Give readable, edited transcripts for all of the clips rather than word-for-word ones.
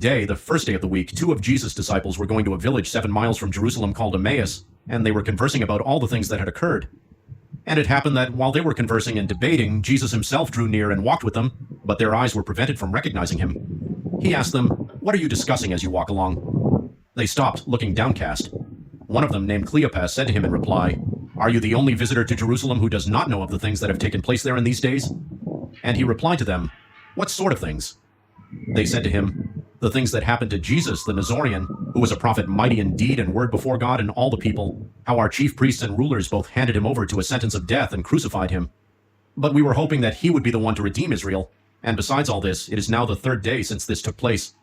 day, the first day of the week, two of Jesus' disciples were going to a village 7 miles from Jerusalem called Emmaus, and they were conversing about all the things that had occurred. And it happened that while they were conversing and debating, Jesus himself drew near and walked with them, but their eyes were prevented from recognizing him. He asked them, "What are you discussing as you walk along?" They stopped, looking downcast. One of them, named Cleopas, said to him in reply, "Are you the only visitor to Jerusalem who does not know of the things that have taken place there in these days?" And he replied to them, "What sort of things?" They said to him, "The things that happened to Jesus the Nazarian, who was a prophet mighty in deed and word before God and all the people, how our chief priests and rulers both handed him over to a sentence of death and crucified him. But we were hoping that he would be the one to redeem Israel, and besides all this, it is now the 3rd day since this took place.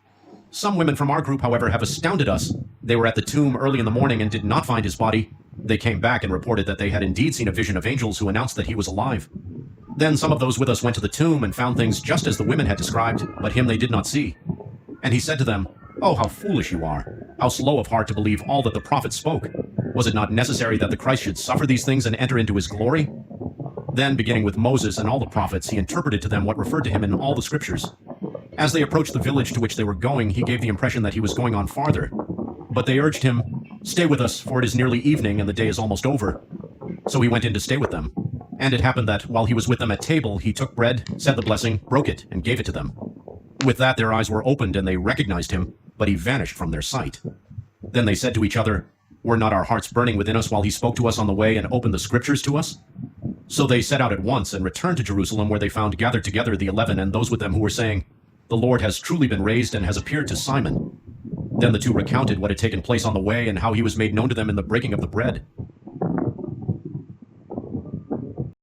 Some women from our group, however, have astounded us. They were at the tomb early in the morning and did not find his body. They came back and reported that they had indeed seen a vision of angels who announced that he was alive. Then some of those with us went to the tomb and found things just as the women had described, but him they did not see. And he said to them, 'Oh, how foolish you are! How slow of heart to believe all that the prophets spoke! Was it not necessary that the Christ should suffer these things and enter into his glory?' Then, beginning with Moses and all the prophets, he interpreted to them what referred to him in all the scriptures. As they approached the village to which they were going, he gave the impression that he was going on farther. But they urged him, 'Stay with us, for it is nearly evening and the day is almost over.' So he went in to stay with them. And it happened that, while he was with them at table, he took bread, said the blessing, broke it, and gave it to them. With that their eyes were opened and they recognized him, but he vanished from their sight. Then they said to each other, 'Were not our hearts burning within us while he spoke to us on the way and opened the scriptures to us?' So they set out at once and returned to Jerusalem, where they found gathered together the 11 and those with them who were saying, 'The Lord has truly been raised and has appeared to Simon.' Then the two recounted what had taken place on the way and how he was made known to them in the breaking of the bread.